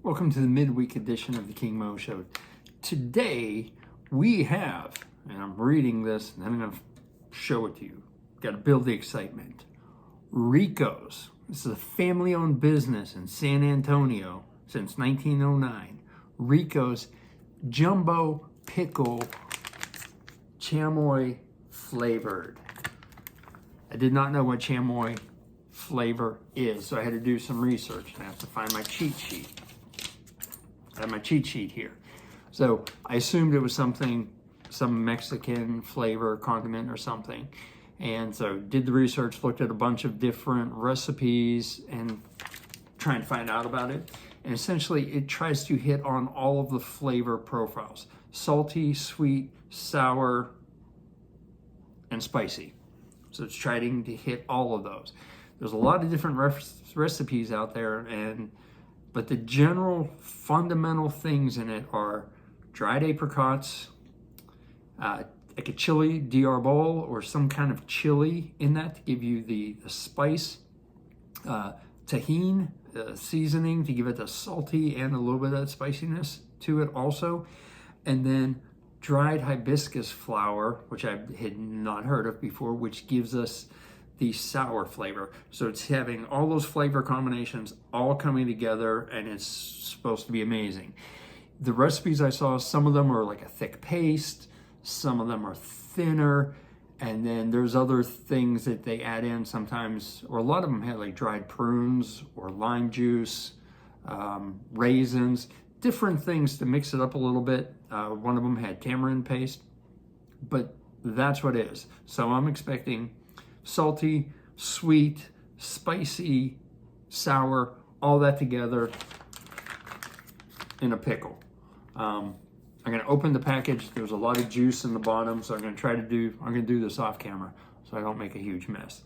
Welcome to the midweek edition of the King Mo Show. Today we have, and I'm reading this and then I'm going to show it to you. Got to build the excitement. Ricos. This is a family-owned business in San Antonio since 1909. Ricos Jumbo Pickle Chamoy flavored. I did not know what chamoy flavor is, so I had to do some research. I have to find my cheat sheet. I have my cheat sheet here. So I assumed it was some Mexican flavor, condiment or something. And so did the research, looked at a bunch of different recipes and trying to find out about it. And essentially it tries to hit on all of the flavor profiles: salty, sweet, sour, and spicy. So it's trying to hit all of those. There's a lot of different recipes out there, but the general fundamental things in it are dried apricots, like a chili d'arbol or some kind of chili in that to give you the spice, tahini seasoning to give it the salty and a little bit of that spiciness to it also, and then dried hibiscus flower, which I had not heard of before, which gives us the sour flavor. So it's having all those flavor combinations all coming together, and it's supposed to be amazing. The recipes I saw, some of them are like a thick paste, some of them are thinner, and then there's other things that they add in sometimes, or a lot of them have like dried prunes or lime juice, raisins, different things to mix it up a little bit. One of them had tamarind paste, but that's what it is. So I'm expecting salty, sweet, spicy, sour, all that together in a pickle. I'm gonna open the package. There's a lot of juice in the bottom, so I'm gonna do this off camera so I don't make a huge mess.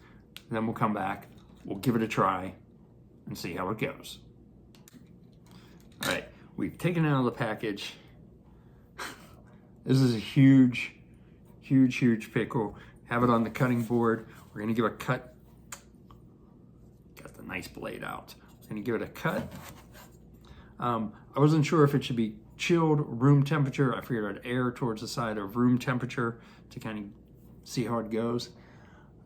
And then we'll come back, we'll give it a try and see how it goes. All right, we've taken it out of the package. This is a huge pickle. Have it on the cutting board. We're gonna give a cut. Got the nice blade out. Gonna give it a cut. I wasn't sure if it should be chilled, room temperature. I figured I'd err towards the side of room temperature to kind of see how it goes.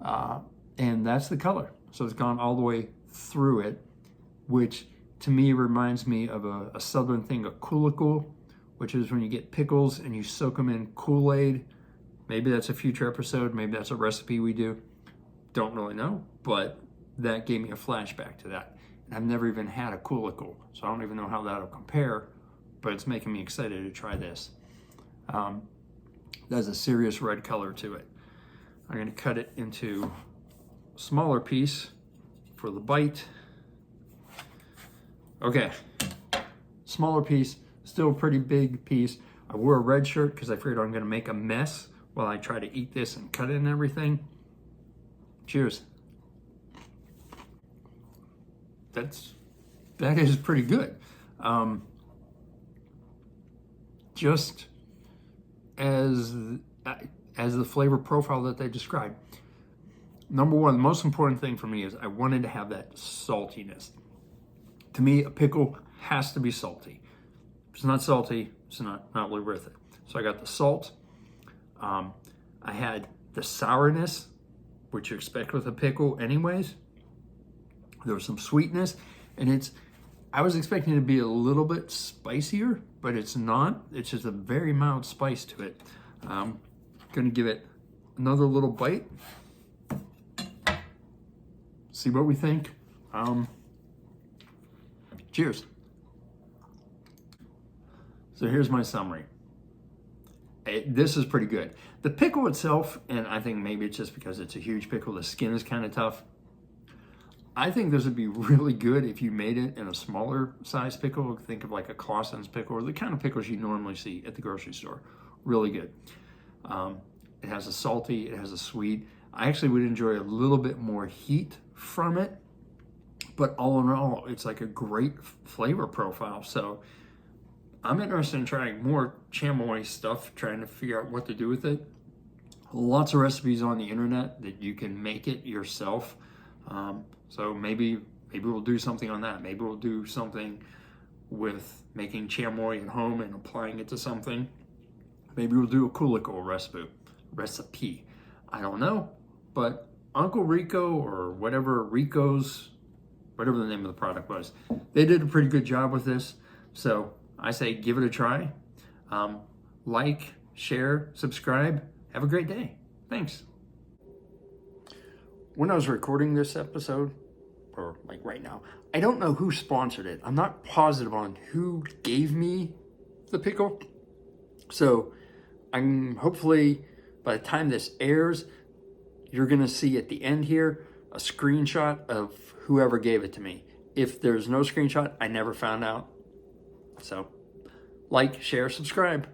And that's the color. So it's gone all the way through it, which to me reminds me of a southern thing, a coulicle, which is when you get pickles and you soak them in Kool-Aid. Maybe that's a future episode. Maybe that's a recipe we do. Don't really know, but that gave me a flashback to that. And I've never even had a coulicle, so I don't even know how that'll compare, but it's making me excited to try this. There's a serious red color to it. I'm gonna cut it into a smaller piece for the bite. Okay, smaller piece, still a pretty big piece. I wore a red shirt because I figured I'm gonna make a mess while I try to eat this and cut it and everything. Cheers. That is pretty good. Just as the flavor profile that they described. Number one, the most important thing for me is I wanted to have that saltiness. To me, a pickle has to be salty. If it's not salty, it's not really worth it. So I got the salt. I had the sourness, which you expect with a pickle anyways. There was some sweetness, and I was expecting it to be a little bit spicier, but it's not. It's just a very mild spice to it. I'm gonna give it another little bite. See what we think. Cheers. So here's my summary. This is pretty good. The pickle itself, and I think maybe it's just because it's a huge pickle, the skin is kind of tough. I think this would be really good if you made it in a smaller size pickle. Think of like a Clausen's pickle, or the kind of pickles you normally see at the grocery store. Really good. It has a salty, it has a sweet. I actually would enjoy a little bit more heat from it, but all in all, it's like a great flavor profile. So I'm interested in trying more chamoy stuff, trying to figure out what to do with it. Lots of recipes on the internet that you can make it yourself. So maybe we'll do something on that. Maybe we'll do something with making chamoy at home and applying it to something. Maybe we'll do a kuliko recipe. I don't know, but Uncle Rico or whatever Ricos, whatever the name of the product was, they did a pretty good job with this. So I say give it a try. Like, share, subscribe. Have a great day. Thanks. When I was recording this episode, or like right now, I don't know who sponsored it. I'm not positive on who gave me the pickle. So I'm hopefully by the time this airs, you're gonna see at the end here a screenshot of whoever gave it to me. If there's no screenshot, I never found out. So like, share, subscribe.